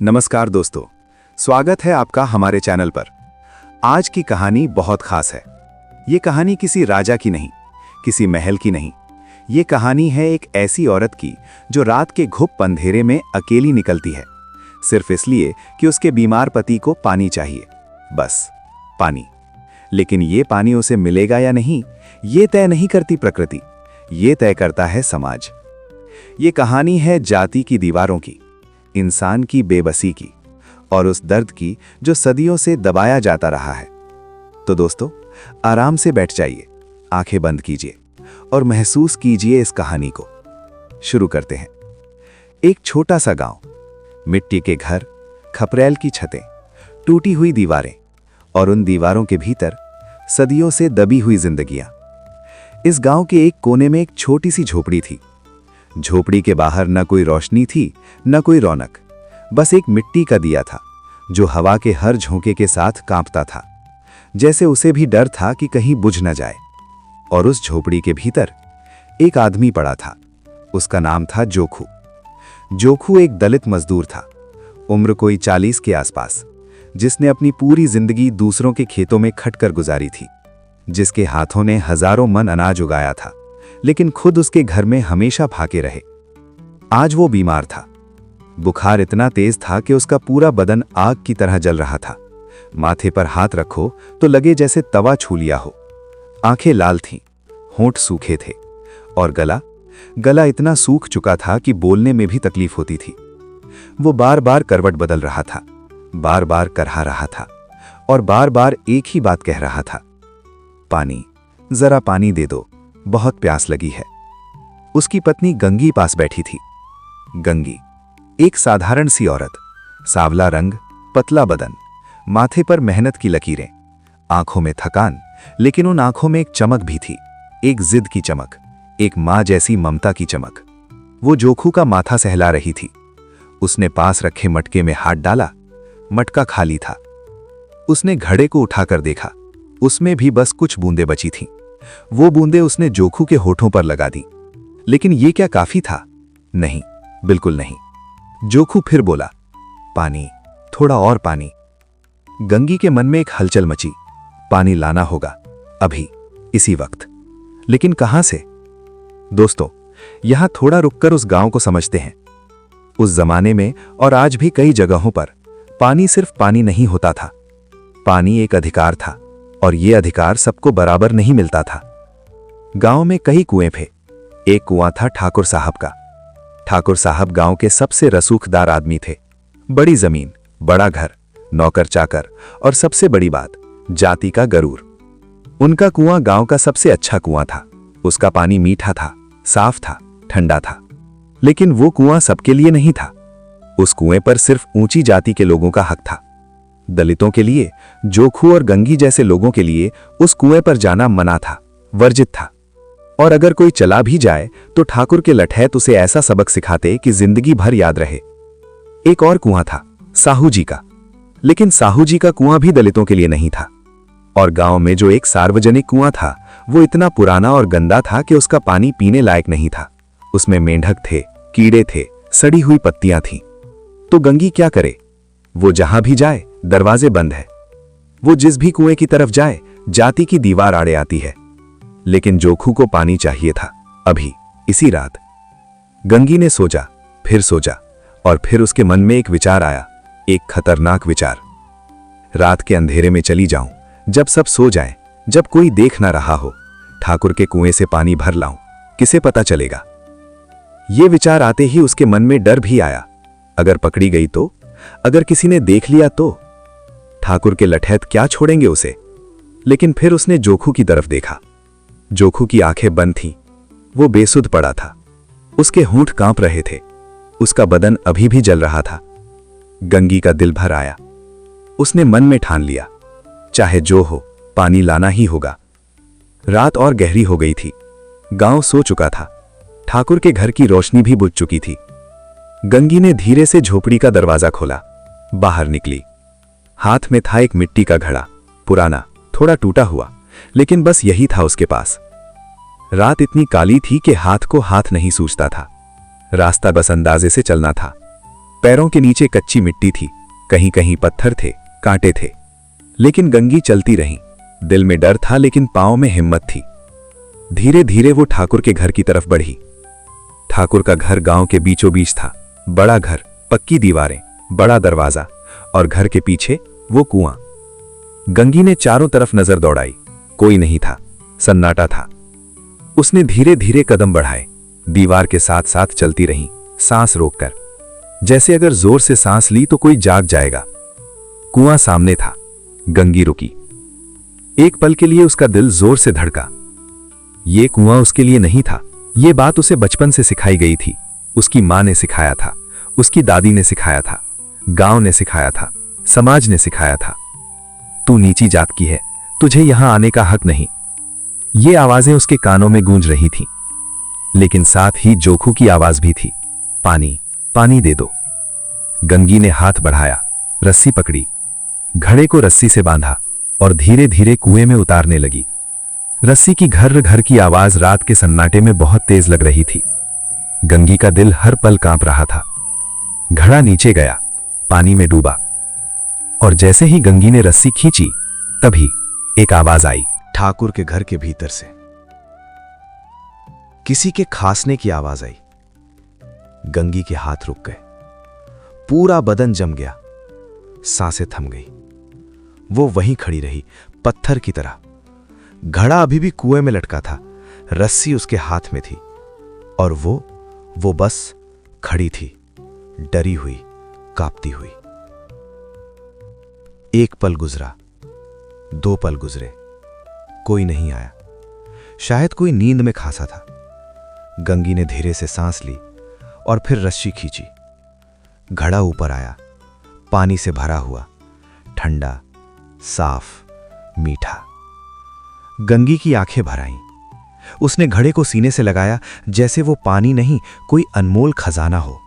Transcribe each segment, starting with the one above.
नमस्कार दोस्तों, स्वागत है आपका हमारे चैनल पर। आज की कहानी बहुत खास है। ये कहानी किसी राजा की नहीं, किसी महल की नहीं। ये कहानी है एक ऐसी औरत की जो रात के घुप अंधेरे में अकेली निकलती है, सिर्फ इसलिए कि उसके बीमार पति को पानी चाहिए। बस पानी। लेकिन ये पानी उसे मिलेगा या नहीं, ये तय नहीं करती प्रकृति, ये तय करता है समाज। ये कहानी है जाति की दीवारों की, इंसान की बेबसी की और उस दर्द की जो सदियों से दबाया जाता रहा है। तो दोस्तों, आराम से बैठ जाइए, आंखें बंद कीजिए और महसूस कीजिए इस कहानी को। शुरू करते हैं। एक छोटा सा गांव, मिट्टी के घर, खपरेल की छतें, टूटी हुई दीवारें और उन दीवारों के भीतर सदियों से दबी हुई जिंदगियां। इस गांव के एक कोने में एक छोटी सी झोपड़ी थी। झोपड़ी के बाहर न कोई रोशनी थी, न कोई रौनक, बस एक मिट्टी का दिया था जो हवा के हर झोंके के साथ कांपता था, जैसे उसे भी डर था कि कहीं बुझ न जाए। और उस झोपड़ी के भीतर एक आदमी पड़ा था। उसका नाम था जोखू। जोखू एक दलित मजदूर था, उम्र कोई 40 के आसपास, जिसने अपनी पूरी जिंदगी दूसरों के खेतों में खटकर गुजारी थी, जिसके हाथों ने हजारों मन अनाज उगाया था, लेकिन खुद उसके घर में हमेशा फाके रहे। आज वो बीमार था। बुखार इतना तेज था कि उसका पूरा बदन आग की तरह जल रहा था। माथे पर हाथ रखो तो लगे जैसे तवा छू लिया हो। आंखें लाल थीं, होंठ सूखे थे और गला इतना सूख चुका था कि बोलने में भी तकलीफ होती थी। वो बार बार करवट बदल रहा था, बार बार करहा रहा था और बार बार एक ही बात कह रहा था, पानी, जरा पानी दे दो, बहुत प्यास लगी है। उसकी पत्नी गंगी पास बैठी थी। गंगी एक साधारण सी औरत, सांवला रंग, पतला बदन, माथे पर मेहनत की लकीरें, आंखों में थकान, लेकिन उन आंखों में एक चमक भी थी, एक जिद की चमक, एक मां जैसी ममता की चमक। वो जोखू का माथा सहला रही थी। उसने पास रखे मटके में हाथ डाला, मटका खाली था। उसने घड़े को उठाकर देखा, उसमें भी बस कुछ बूंदें बची थीं। वो बूंदें उसने जोखू के होठों पर लगा दी। लेकिन ये क्या काफी था? नहीं, बिल्कुल नहीं। जोखू फिर बोला, पानी, थोड़ा और पानी। गंगी के मन में एक हलचल मची। पानी लाना होगा, अभी, इसी वक्त। लेकिन कहां से? दोस्तों, यहां थोड़ा रुककर उस गांव को समझते हैं। उस जमाने में और आज भी कई जगहों पर पानी सिर्फ पानी नहीं होता था। पानी एक अधिकार था और यह अधिकार सबको बराबर नहीं मिलता था। गांव में कई कुएं थे। एक कुआं था ठाकुर साहब का। ठाकुर साहब गांव के सबसे रसूखदार आदमी थे। बड़ी जमीन, बड़ा घर, नौकर चाकर और सबसे बड़ी बात, जाति का गरूर। उनका कुआं गांव का सबसे अच्छा कुआं था। उसका पानी मीठा था, साफ था, ठंडा था। लेकिन वो कुआं सबके लिए नहीं था। उस कुएं पर सिर्फ ऊंची जाति के लोगों का हक था। दलितों के लिए, जोखू और गंगी जैसे लोगों के लिए उस कुएं पर जाना मना था, वर्जित था। और अगर कोई चला भी जाए तो ठाकुर के लठैत उसे ऐसा सबक सिखाते कि जिंदगी भर याद रहे। एक और कुआं था, साहू जी का। लेकिन साहू जी का कुआं भी दलितों के लिए नहीं था। और गांव में जो एक सार्वजनिक कुआं था, वो इतना पुराना और गंदा था कि उसका पानी पीने लायक नहीं था। उसमें मेंढक थे, कीड़े थे, सड़ी हुई पत्तियां थीं। तो गंगी क्या करे? वो जहां भी जाए, दरवाजे बंद है। वो जिस भी कुएं की तरफ जाए, जाति की दीवार आड़े आती है। लेकिन जोखू को पानी चाहिए था, अभी, इसी रात। गंगी ने सोचा और फिर उसके मन में एक विचार आया, एक खतरनाक विचार। रात के अंधेरे में चली जाऊं, जब सब सो जाएं, जब कोई देख ना रहा हो, ठाकुर के कुएं से पानी भर लाऊं, किसे पता चलेगा? ये विचार आते ही उसके मन में डर भी आया। अगर पकड़ी गई तो? अगर किसी ने देख लिया तो? ठाकुर के लठैत क्या छोड़ेंगे उसे? लेकिन फिर उसने जोखू की तरफ देखा। जोखू की आंखें बंद थीं। वो बेसुध पड़ा था। उसके होंठ कांप रहे थे। उसका बदन अभी भी जल रहा था। गंगी का दिल भर आया। उसने मन में ठान लिया, चाहे जो हो, पानी लाना ही होगा। रात और गहरी हो गई थी। गांव सो चुका था। ठाकुर के घर की रोशनी भी बुझ चुकी थी। गंगी ने धीरे से झोपड़ी का दरवाजा खोला, बाहर निकली। हाथ में था एक मिट्टी का घड़ा, पुराना, थोड़ा टूटा हुआ, लेकिन बस यही था उसके पास। रात इतनी काली थी कि हाथ को हाथ नहीं सूझता था। रास्ता बस अंदाजे से चलना था। पैरों के नीचे कच्ची मिट्टी थी, कहीं कहीं पत्थर थे, कांटे थे। लेकिन गंगी चलती रही। दिल में डर था लेकिन पांव में हिम्मत थी। धीरे धीरे वो ठाकुर के घर की तरफ बढ़ी। ठाकुर का घर गांव के बीचों बीच था। बड़ा घर, पक्की दीवारें, बड़ा दरवाजा और घर के पीछे वो कुआं। गंगी ने चारों तरफ नजर दौड़ाई। कोई नहीं था, सन्नाटा था। उसने धीरे धीरे कदम बढ़ाए, दीवार के साथ साथ चलती रही, सांस रोककर, जैसे अगर जोर से सांस ली तो कोई जाग जाएगा। कुआं सामने था। गंगी रुकी। एक पल के लिए उसका दिल जोर से धड़का। ये कुआं उसके लिए नहीं था। ये बात उसे बचपन से सिखाई गई थी। उसकी मां ने सिखाया था, उसकी दादी ने सिखाया था, गांव ने सिखाया था, समाज ने सिखाया था। तू नीची जात की है, तुझे यहां आने का हक नहीं। ये आवाजें उसके कानों में गूंज रही थीं, लेकिन साथ ही जोखू की आवाज भी थी, पानी, पानी दे दो। गंगी ने हाथ बढ़ाया, रस्सी पकड़ी, घड़े को रस्सी से बांधा और धीरे धीरे कुएं में उतारने लगी। रस्सी की घर घर की आवाज रात के सन्नाटे में बहुत तेज लग रही थी। गंगी का दिल हर पल कांप रहा था। घड़ा नीचे गया, पानी में डूबा, और जैसे ही गंगी ने रस्सी खींची तभी एक आवाज आई। ठाकुर के घर के भीतर से किसी के खांसने की आवाज आई। गंगी के हाथ रुक गए, पूरा बदन जम गया, सांसें थम गई। वो वहीं खड़ी रही, पत्थर की तरह। घड़ा अभी भी कुएं में लटका था, रस्सी उसके हाथ में थी, और वो बस खड़ी थी, डरी हुई, कांपती हुई। एक पल गुजरा, 2 पल गुजरे, कोई नहीं आया। शायद कोई नींद में खासा था। गंगी ने धीरे से सांस ली और फिर रस्सी खींची। घड़ा ऊपर आया, पानी से भरा हुआ, ठंडा, साफ, मीठा। गंगी की आंखें भर आईं। उसने घड़े को सीने से लगाया जैसे वो पानी नहीं, कोई अनमोल खजाना हो।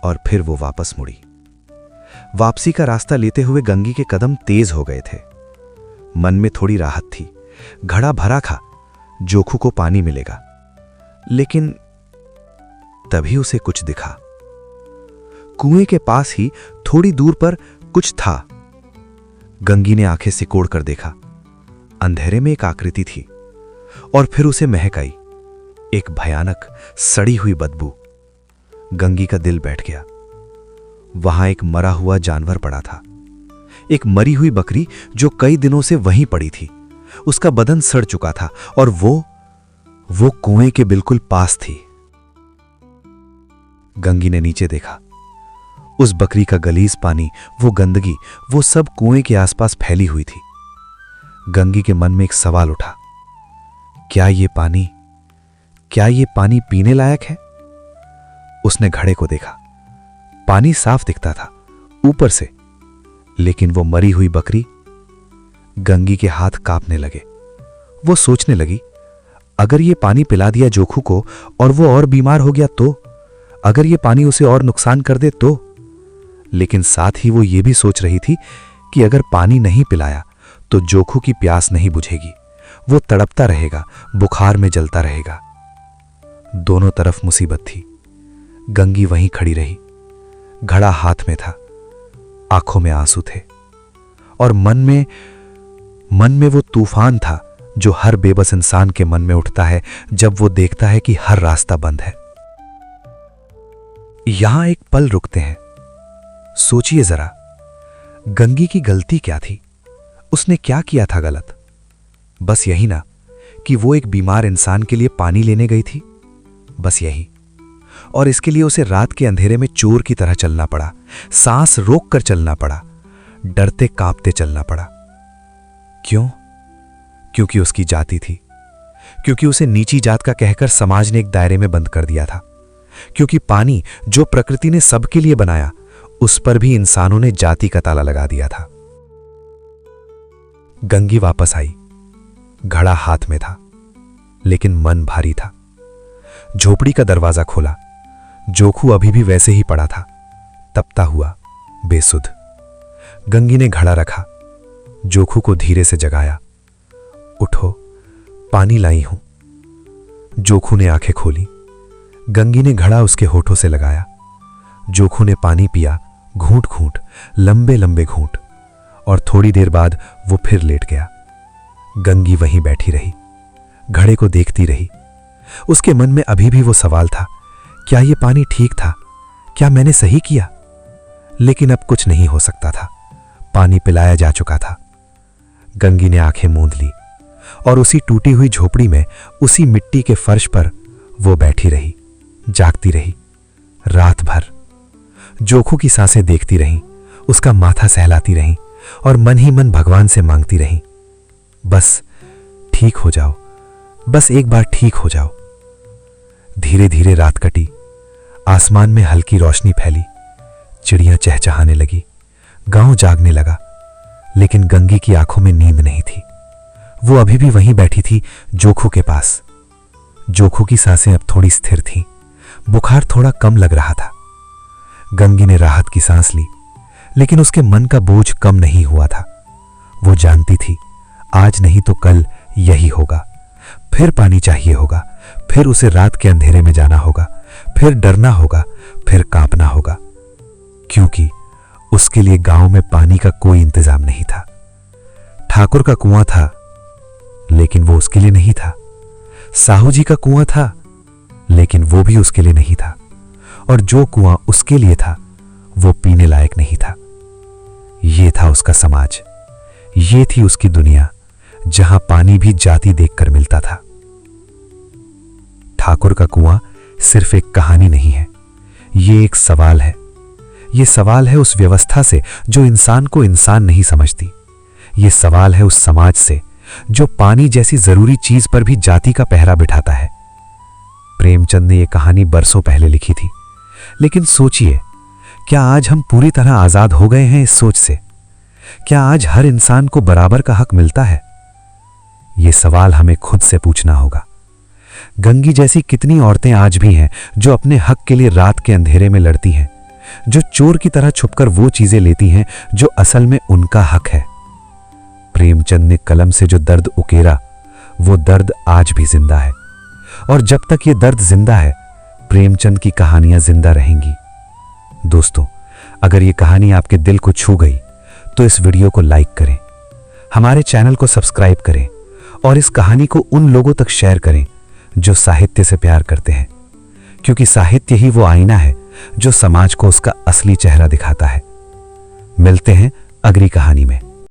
और फिर वो वापस मुड़ी। वापसी का रास्ता लेते हुए गंगी के कदम तेज हो गए थे। मन में थोड़ी राहत थी। घड़ा भरा था, जोखू को पानी मिलेगा। लेकिन तभी उसे कुछ दिखा। कुएं के पास ही थोड़ी दूर पर कुछ था। गंगी ने आंखें सिकोड़ कर देखा। अंधेरे में एक आकृति थी, और फिर उसे महक आई, एक भयानक सड़ी हुई बदबू। गंगी का दिल बैठ गया। वहां एक मरा हुआ जानवर पड़ा था, एक मरी हुई बकरी जो कई दिनों से वहीं पड़ी थी। उसका बदन सड़ चुका था और वो कुएं के बिल्कुल पास थी। गंगी ने नीचे देखा। उस बकरी का गलीज पानी, वो गंदगी, वो सब कुएं के आसपास फैली हुई थी। गंगी के मन में एक सवाल उठा, क्या ये पानी पीने लायक है? उसने घड़े को देखा। पानी साफ दिखता था ऊपर से, लेकिन वो मरी हुई बकरी। गंगी के हाथ कांपने लगे। वो सोचने लगी, अगर ये पानी पिला दिया जोखू को और वो और बीमार हो गया तो? अगर ये पानी उसे और नुकसान कर दे तो? लेकिन साथ ही वो ये भी सोच रही थी कि अगर पानी नहीं पिलाया तो जोखू की प्यास नहीं बुझेगी। वो तड़पता रहेगा, बुखार में जलता रहेगा। दोनों तरफ मुसीबत थी। गंगी वहीं खड़ी रही। घड़ा हाथ में था, आंखों में आंसू थे, और मन में वो तूफान था जो हर बेबस इंसान के मन में उठता है जब वो देखता है कि हर रास्ता बंद है। यहां एक पल रुकते हैं। सोचिए जरा, गंगी की गलती क्या थी? उसने क्या किया था गलत? बस यही ना कि वो एक बीमार इंसान के लिए पानी लेने गई थी, बस यही। और इसके लिए उसे रात के अंधेरे में चोर की तरह चलना पड़ा, सांस रोककर चलना पड़ा, डरते कांपते चलना पड़ा। क्यों? क्योंकि उसकी जाति थी, क्योंकि उसे नीची जात का कहकर समाज ने एक दायरे में बंद कर दिया था, क्योंकि पानी जो प्रकृति ने सबके लिए बनाया, उस पर भी इंसानों ने जाति का ताला लगा दिया था। गंगी वापस आई। घड़ा हाथ में था, लेकिन मन भारी था। झोपड़ी का दरवाजा खोला। जोखू अभी भी वैसे ही पड़ा था, तपता हुआ, बेसुध। गंगी ने घड़ा रखा, जोखू को धीरे से जगाया। उठो, पानी लाई हूं। जोखू ने आंखें खोली। गंगी ने घड़ा उसके होठों से लगाया। जोखू ने पानी पिया, घूंट घूंट, लंबे लंबे घूंट, और थोड़ी देर बाद वो फिर लेट गया। गंगी वहीं बैठी रही, घड़े को देखती रही। उसके मन में अभी भी वो सवाल था, क्या ये पानी ठीक था? क्या मैंने सही किया? लेकिन अब कुछ नहीं हो सकता था, पानी पिलाया जा चुका था। गंगी ने आंखें मूंद ली और उसी टूटी हुई झोपड़ी में, उसी मिट्टी के फर्श पर वो बैठी रही, जागती रही। रात भर जोखू की सांसें देखती रहीं, उसका माथा सहलाती रहीं और मन ही मन भगवान से मांगती रहीं, बस ठीक हो जाओ, बस एक बार ठीक हो जाओ। धीरे धीरे रात कटी, आसमान में हल्की रोशनी फैली, चिड़ियां चहचहाने लगी, गांव जागने लगा। लेकिन गंगी की आंखों में नींद नहीं थी। वो अभी भी वहीं बैठी थी, जोखू के पास। जोखू की सांसें अब थोड़ी स्थिर थीं, बुखार थोड़ा कम लग रहा था। गंगी ने राहत की सांस ली, लेकिन उसके मन का बोझ कम नहीं हुआ था। वो जानती थी, आज नहीं तो कल यही होगा। फिर पानी चाहिए होगा, फिर उसे रात के अंधेरे में जाना होगा, फिर डरना होगा, फिर कांपना होगा, क्योंकि उसके लिए गांव में पानी का कोई इंतजाम नहीं था। ठाकुर का कुआं था, लेकिन वो उसके लिए नहीं था। साहू जी का कुआं था, लेकिन वो भी उसके लिए नहीं था। और जो कुआं उसके लिए था, वो पीने लायक नहीं था। ये था उसका समाज, ये थी उसकी दुनिया, जहां पानी भी जाति देखकर मिलता था। ठाकुर का कुआं सिर्फ एक कहानी नहीं है, ये एक सवाल है। ये सवाल है उस व्यवस्था से जो इंसान को इंसान नहीं समझती। ये सवाल है उस समाज से जो पानी जैसी जरूरी चीज पर भी जाति का पहरा बिठाता है। प्रेमचंद ने यह कहानी बरसों पहले लिखी थी, लेकिन सोचिए, क्या आज हम पूरी तरह आजाद हो गए हैं इस सोच से? क्या आज हर इंसान को बराबर का हक मिलता है? यह सवाल हमें खुद से पूछना होगा। गंगी जैसी कितनी औरतें आज भी हैं जो अपने हक के लिए रात के अंधेरे में लड़ती हैं, जो चोर की तरह छुपकर वो चीजें लेती हैं जो असल में उनका हक है। प्रेमचंद ने कलम से जो दर्द उकेरा, वो दर्द आज भी जिंदा है, और जब तक ये दर्द जिंदा है, प्रेमचंद की कहानियां जिंदा रहेंगी। दोस्तों, अगर ये कहानी आपके दिल को छू गई तो इस वीडियो को लाइक करें, हमारे चैनल को सब्सक्राइब करें और इस कहानी को उन लोगों तक शेयर करें जो साहित्य से प्यार करते हैं, क्योंकि साहित्य ही वो आईना है जो समाज को उसका असली चेहरा दिखाता है। मिलते हैं अगली कहानी में।